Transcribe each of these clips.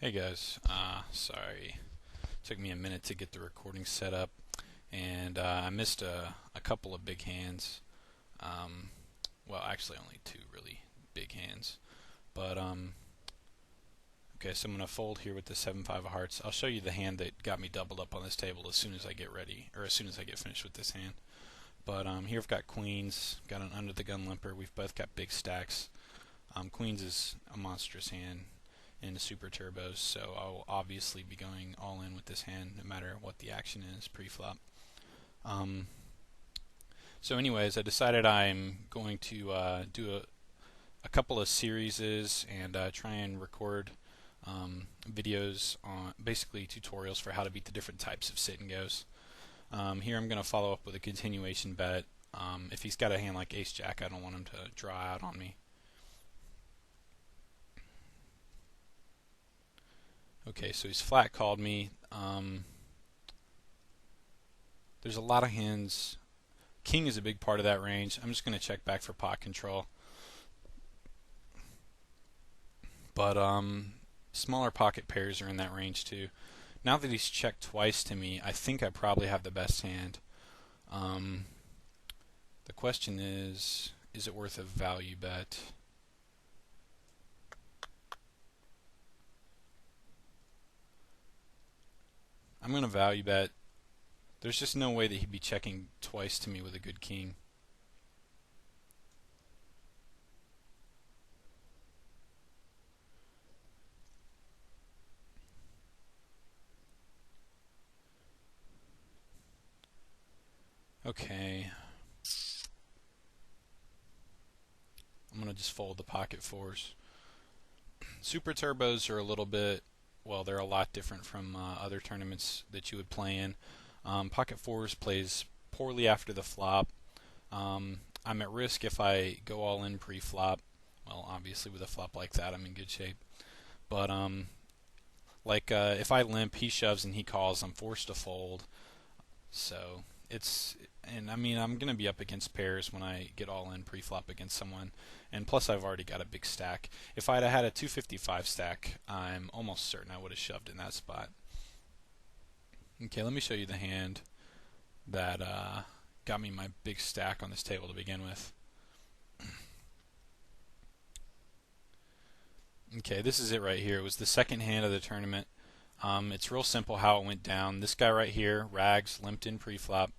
Hey guys, sorry, took me a minute to get the recording set up, and I missed a couple of big hands. Um, well, actually, only two really big hands. But okay, so I'm gonna fold here with the 7-5 of hearts. I'll show you the hand that got me doubled up on this table as soon as I get ready, or as soon as I get finished with this hand. But here I've got queens, got an under the gun limper. We've both got big stacks. Queens is a monstrous hand in the super turbos, so I'll obviously be going all in with this hand no matter what the action is pre-flop. Um, so anyways, I decided I'm going to do a couple of series and try and record videos on basically tutorials for how to beat the different types of sit and goes. Here I'm going to follow up with a continuation bet. If he's got a hand like ace jack, I don't want him to draw out on me. Okay, so he's flat called me. There's a lot of hands. King is a big part of that range. I'm just going to check back for pot control. But smaller pocket pairs are in that range too. Now that he's checked twice to me, I think I probably have the best hand. The question is it worth a value bet? I'm going to value bet. There's just no way that he'd be checking twice to me with a good king. Okay. I'm going to just fold the pocket fours. Super turbos are a little bit, well, they're a lot different from other tournaments that you would play in. Pocket fours plays poorly after the flop. I'm at risk if I go all in pre-flop. Well, obviously with a flop like that, I'm in good shape. But if I limp, he shoves and he calls, I'm forced to fold. So and I mean, I'm going to be up against pairs when I get all in pre-flop against someone. And plus, I've already got a big stack. If I'd have had a 255 stack, I'm almost certain I would have shoved in that spot. Okay, let me show you the hand that got me my big stack on this table to begin with. Okay, this is it right here. It was the second hand of the tournament. It's real simple how it went down. This guy right here, rags, limped in pre-flop.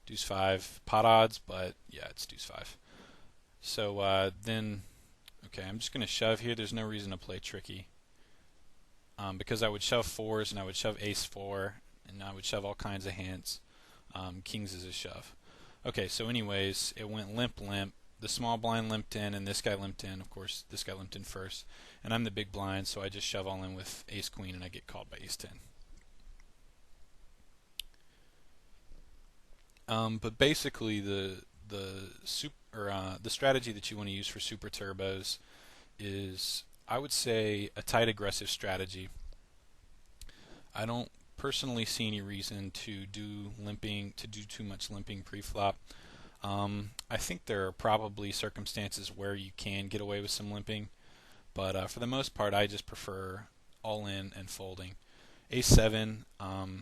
Deuce 5, pot odds, but yeah, it's deuce 5. So then, okay, I'm just going to shove here. There's no reason to play tricky. Because I would shove fours and I would shove ace 4 and I would shove all kinds of hands. Kings is a shove. Okay, so anyways, it went limp. The small blind limped in and this guy limped in. Of course, this guy limped in first. And I'm the big blind, so I just shove all in with ace queen and I get called by ace 10. But basically, the strategy that you want to use for super turbos is, I would say, a tight aggressive strategy. I don't personally see any reason to do too much limping pre-flop. I think there are probably circumstances where you can get away with some limping, but for the most part, I just prefer all in and folding. Ace 7.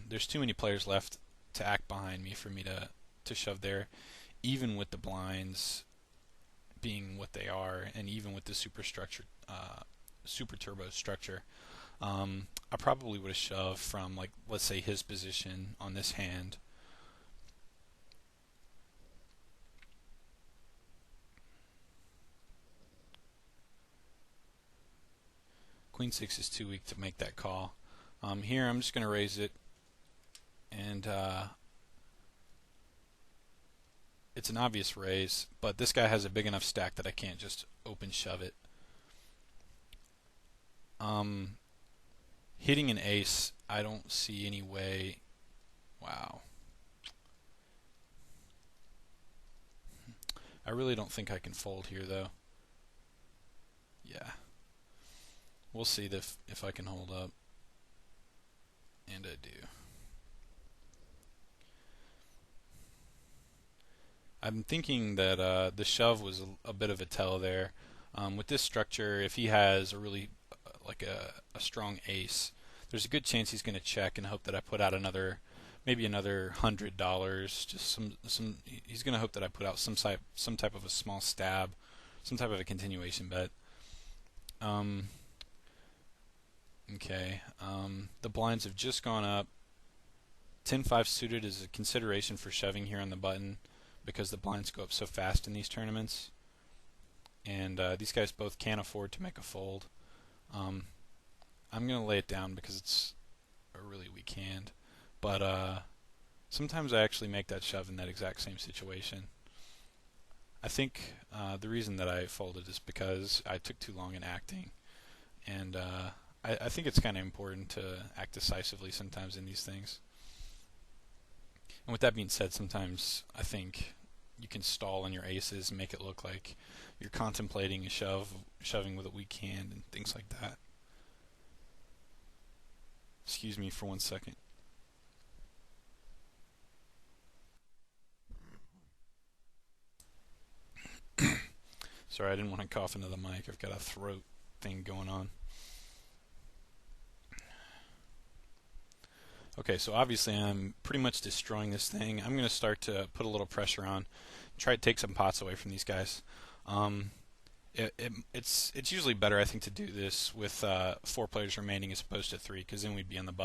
There's too many players left to act behind me for me to shove there, even with the blinds being what they are, and even with the super turbo structure. I probably would have shoved from, like, let's say his position on this hand. Queen 6 is too weak to make that call. Here I'm just going to raise it, and it's an obvious raise, but this guy has a big enough stack that I can't just open shove it. Hitting an ace, I don't see any way. Wow. I really don't think I can fold here, though. Yeah. We'll see if I can hold up. And I do. I'm thinking that the shove was a bit of a tell there. With this structure, if he has a really like a strong ace, there's a good chance he's going to check and hope that I put out maybe another $100. Just some. He's going to hope that I put out some type of a small stab, some type of a continuation bet. Um, okay. The blinds have just gone up. 10-5 suited is a consideration for shoving here on the button because the blinds go up so fast in these tournaments. And these guys both can't afford to make a fold. I'm going to lay it down because it's a really weak hand. But sometimes I actually make that shove in that exact same situation. I think the reason that I folded is because I took too long in acting. And I think it's kind of important to act decisively sometimes in these things. And with that being said, sometimes I think you can stall on your aces and make it look like you're contemplating a shoving with a weak hand and things like that. Excuse me for 1 second. Sorry, I didn't want to cough into the mic. I've got a throat thing going on. Okay, so obviously I'm pretty much destroying this thing. I'm going to start to put a little pressure on, try to take some pots away from these guys. It's usually better, I think, to do this with 4 players remaining as opposed to 3, because then we'd be on the bubble.